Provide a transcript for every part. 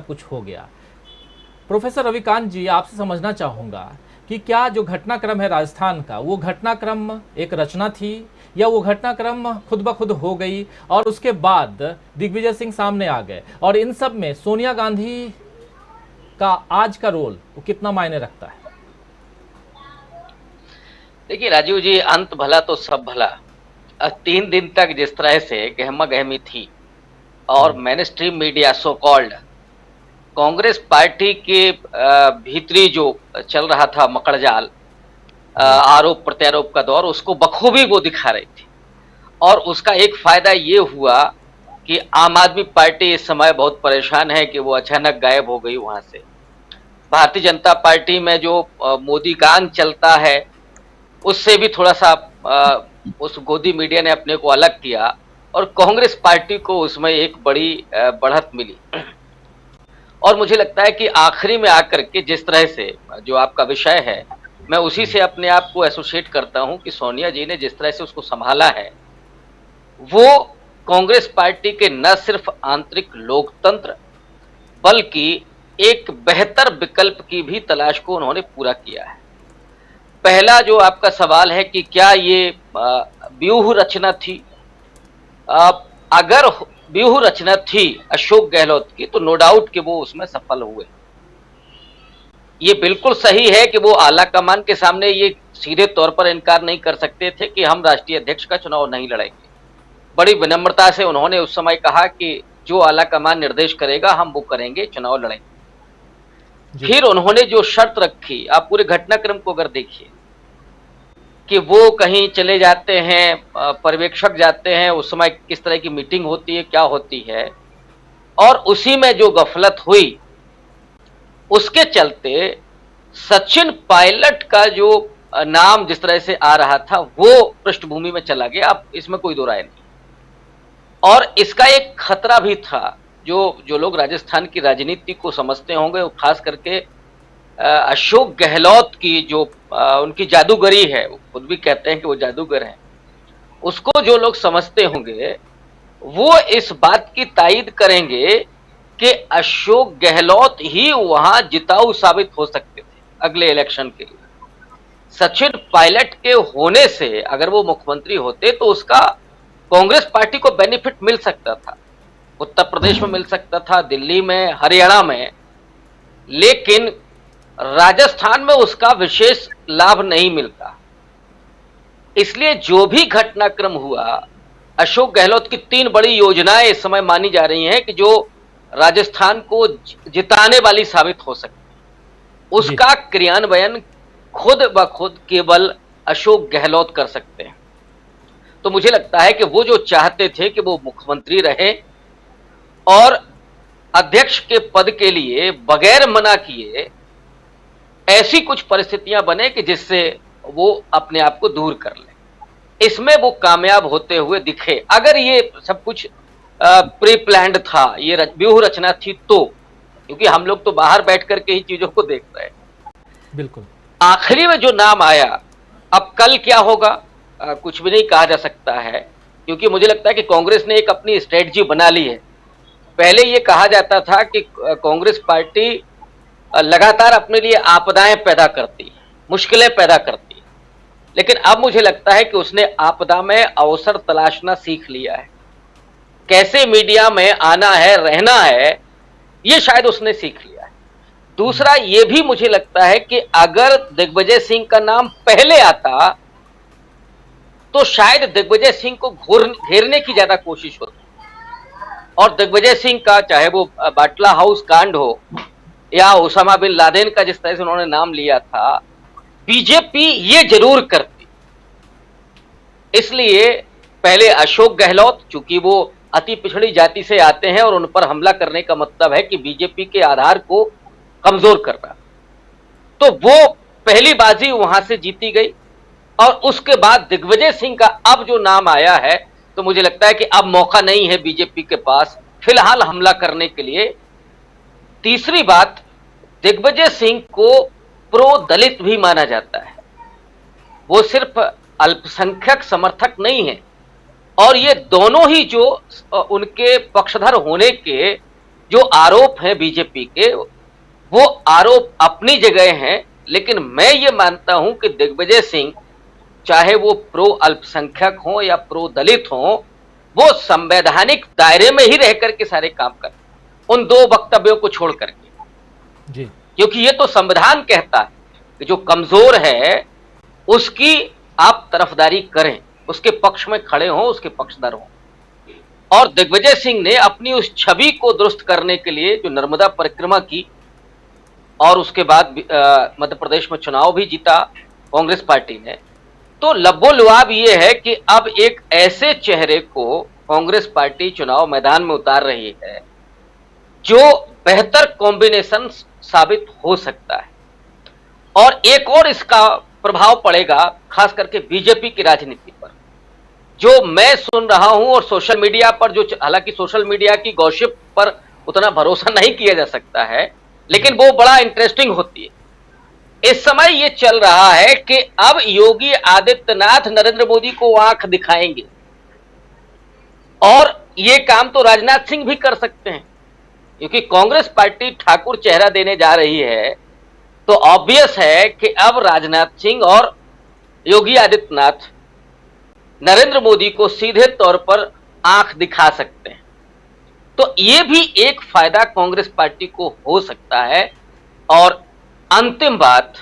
कुछ हो गया। प्रोफेसर रविकांत जी, आपसे समझना चाहूँगा कि क्या जो घटनाक्रम है राजस्थान का, वो घटनाक्रम एक रचना थी या वो घटनाक्रम खुद ब खुद हो गई और उसके बाद दिग्विजय सिंह सामने आ गए, और इन सब में सोनिया गांधी का आज का रोल वो कितना मायने रखता है? देखिए राजीव जी, अंत भला तो सब भला। 3 दिन तक जिस तरह से गहमा गहमी थी और mainstream media so called Congress party के भीतरी जो चल रहा था मकड़जाल, आरोप प्रत्यारोप का दौर, उसको बखूबी वो दिखा रही थी। और उसका एक फायदा ये हुआ कि आम आदमी पार्टी इस समय बहुत परेशान है कि वो अचानक गायब हो गई वहां से। भारतीय जनता पार्टी में जो मोदी गांग चलता है, उससे भी थोड़ा सा उस गोदी मीडिया ने अपने को अलग किया और कांग्रेस पार्टी को उसमें एक बड़ी बढ़त मिली। और मुझे लगता है कि आखिरी में आकर के जिस तरह से जो आपका विषय है, मैं उसी से अपने आप को एसोसिएट करता हूं कि सोनिया जी ने जिस तरह से उसको संभाला है, वो कांग्रेस पार्टी के न सिर्फ आंतरिक लोकतंत्र बल्कि एक बेहतर विकल्प की भी तलाश को उन्होंने पूरा किया है। पहला जो आपका सवाल है कि क्या ये व्यूह रचना थी, अगर व्यूह रचना थी अशोक गहलोत की, तो नो डाउट कि वो उसमें सफल हुए। ये बिल्कुल सही है कि वो आला कमान के सामने ये सीधे तौर पर इनकार नहीं कर सकते थे कि हम राष्ट्रीय अध्यक्ष का चुनाव नहीं लड़ेंगे। बड़ी विनम्रता से उन्होंने उस समय कहा कि जो आला कमान निर्देश करेगा हम वो करेंगे, चुनाव लड़ेंगे। फिर उन्होंने जो शर्त रखी, आप पूरे घटनाक्रम को अगर देखिए कि वो कहीं चले जाते हैं, पर्यवेक्षक जाते हैं, उस समय किस तरह की मीटिंग होती है, क्या होती है, और उसी में जो गफलत हुई उसके चलते सचिन पायलट का जो नाम जिस तरह से आ रहा था वो पृष्ठभूमि में चला गया। अब इसमें कोई दो राय नहीं। और इसका एक खतरा भी था, जो लोग राजस्थान की राजनीति को समझते होंगे, वो खास करके अशोक गहलोत की जो उनकी जादूगरी है, वो खुद भी कहते हैं कि वो जादूगर हैं, उसको जो लोग समझते होंगे वो इस बात की तायीद करेंगे कि अशोक गहलोत ही वहां जिताऊ साबित हो सकते थे अगले इलेक्शन के लिए। सचिन पायलट के होने से अगर वो मुख्यमंत्री होते तो उसका कांग्रेस पार्टी को बेनिफिट मिल सकता था, उत्तर प्रदेश में मिल सकता था, दिल्ली में, हरियाणा में, लेकिन राजस्थान में उसका विशेष लाभ नहीं मिलता। इसलिए जो भी घटनाक्रम हुआ, अशोक गहलोत की 3 बड़ी योजनाएं इस समय मानी जा रही हैं कि जो राजस्थान को जिताने वाली साबित हो सकती, उसका क्रियान्वयन खुद ब खुद केवल अशोक गहलोत कर सकते हैं। तो मुझे लगता है कि वो जो चाहते थे कि वो मुख्यमंत्री रहे और अध्यक्ष के पद के लिए बगैर मना किए ऐसी कुछ परिस्थितियां बने कि जिससे वो अपने आप को दूर कर ले, इसमें वो कामयाब होते हुए दिखे। अगर ये सब कुछ प्री प्लान्ड था, ये व्यूह रचना थी, तो क्योंकि हम लोग तो बाहर बैठ करके ही चीजों को देख रहे हैं। बिल्कुल आखिरी में जो नाम आया, अब कल क्या होगा कुछ भी नहीं कहा जा सकता है, क्योंकि मुझे लगता है कि कांग्रेस ने एक अपनी स्ट्रेटजी बना ली है। पहले ये कहा जाता था कि कांग्रेस पार्टी लगातार अपने लिए आपदाएं पैदा करती, मुश्किलें पैदा करती, लेकिन अब मुझे लगता है कि उसने आपदा में अवसर तलाशना सीख लिया है। कैसे मीडिया में आना है, रहना है, ये शायद उसने सीख लिया है। दूसरा ये भी मुझे लगता है कि अगर दिग्विजय सिंह का नाम पहले आता तो शायद दिग्विजय सिंह को घेरने की ज्यादा कोशिश होती, और दिग्विजय सिंह का चाहे वो बाटला हाउस कांड हो या ओसामा बिन लादेन का जिस तरह से उन्होंने नाम लिया था, बीजेपी ये जरूर करती। इसलिए पहले अशोक गहलोत, चूंकि वो अति पिछड़ी जाति से आते हैं और उन पर हमला करने का मतलब है कि बीजेपी के आधार को कमजोर करना, तो वो पहली बाजी वहां से जीती गई। और उसके बाद दिग्विजय सिंह का अब जो नाम आया है, तो मुझे लगता है कि अब मौका नहीं है बीजेपी के पास फिलहाल हमला करने के लिए। तीसरी बात, दिग्विजय सिंह को प्रो दलित भी माना जाता है, वो सिर्फ अल्पसंख्यक समर्थक नहीं है, और ये दोनों ही जो उनके पक्षधर होने के जो आरोप है बीजेपी के, वो आरोप अपनी जगह हैं, लेकिन मैं ये मानता हूं कि दिग्विजय सिंह, चाहे वो प्रो अल्पसंख्यक हो या प्रो दलित हो, वो संवैधानिक दायरे में ही रह करके सारे काम कर, उन दो वक्तव्यों को छोड़ करके जी। क्योंकि ये तो संविधान कहता है कि जो कमजोर है उसकी आप तरफदारी करें, उसके पक्ष में खड़े हों, उसके पक्षधर हों। और दिग्विजय सिंह ने अपनी उस छवि को दुरुस्त करने के लिए जो नर्मदा परिक्रमा की और उसके बाद मध्य प्रदेश में चुनाव भी जीता कांग्रेस पार्टी ने, तो लब्बो-लुआब ये है कि अब एक ऐसे चेहरे को कांग्रेस पार्टी चुनाव मैदान में उतार रही है जो बेहतर कॉम्बिनेशन साबित हो सकता है। और एक और इसका प्रभाव पड़ेगा खास करके बीजेपी की राजनीति पर, जो मैं सुन रहा हूं और सोशल मीडिया पर, जो हालांकि सोशल मीडिया की गॉसिप पर उतना भरोसा नहीं किया जा सकता है, लेकिन वो बड़ा इंटरेस्टिंग होती है। इस समय ये चल रहा है कि अब योगी आदित्यनाथ नरेंद्र मोदी को आंख दिखाएंगे, और ये काम तो राजनाथ सिंह भी कर सकते हैं, क्योंकि कांग्रेस पार्टी ठाकुर चेहरा देने जा रही है, तो ऑब्वियस है कि अब राजनाथ सिंह और योगी आदित्यनाथ नरेंद्र मोदी को सीधे तौर पर आंख दिखा सकते हैं। तो ये भी एक फायदा कांग्रेस पार्टी को हो सकता है। और अंतिम बात,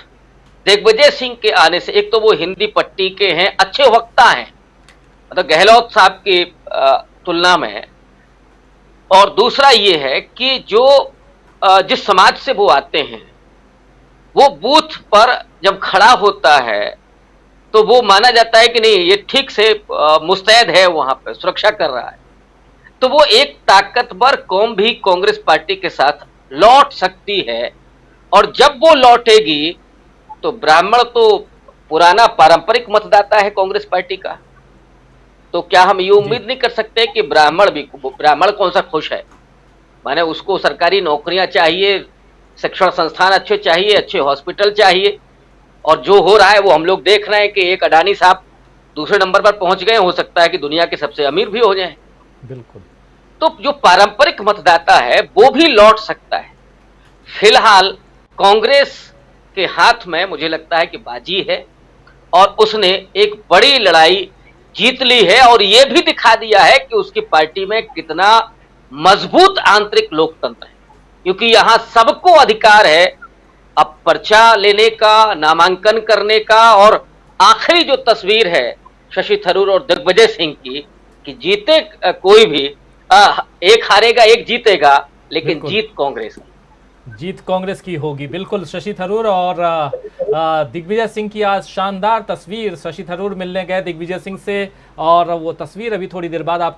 दिग्विजय सिंह के आने से, एक तो वो हिंदी पट्टी के हैं, अच्छे वक्ता हैं, मतलब गहलोत साहब की तुलना में, और दूसरा ये है कि जो जिस समाज से वो आते हैं, वो बूथ पर जब खड़ा होता है तो वो माना जाता है कि नहीं, ये ठीक से मुस्तैद है, वहां पर सुरक्षा कर रहा है। तो वो एक ताकतवर कौम भी कांग्रेस पार्टी के साथ लौट सकती है, और जब वो लौटेगी तो ब्राह्मण तो पुराना पारंपरिक मतदाता है कांग्रेस पार्टी का, तो क्या हम ये उम्मीद नहीं कर सकते कि ब्राह्मण कौन सा खुश है? माने उसको सरकारी नौकरियां चाहिए, शिक्षण संस्थान अच्छे चाहिए, अच्छे हॉस्पिटल चाहिए, और जो हो रहा है वो हम लोग देख रहे हैं कि एक अडानी साहब दूसरे नंबर पर पहुंच गए, हो सकता है कि दुनिया के सबसे अमीर भी हो जाएं। बिल्कुल। तो जो पारंपरिक मतदाता है वो भी लौट सकता है। फिलहाल कांग्रेस के हाथ में मुझे लगता है कि बाजी है, और उसने एक बड़ी लड़ाई जीत ली है, और यह भी दिखा दिया है कि उसकी पार्टी में कितना मजबूत आंतरिक लोकतंत्र है, क्योंकि यहां सबको अधिकार है अब पर्चा लेने का, नामांकन करने का। और आखिरी जो तस्वीर है शशि थरूर और दिग्विजय सिंह की, कि जीते कोई भी, एक हारेगा एक जीतेगा, लेकिन जीत कांग्रेस की, जीत कांग्रेस की होगी। बिल्कुल, शशि थरूर और दिग्विजय सिंह की आज शानदार तस्वीर, शशि थरूर मिलने गए दिग्विजय सिंह से, और वो तस्वीर अभी थोड़ी देर बाद आपको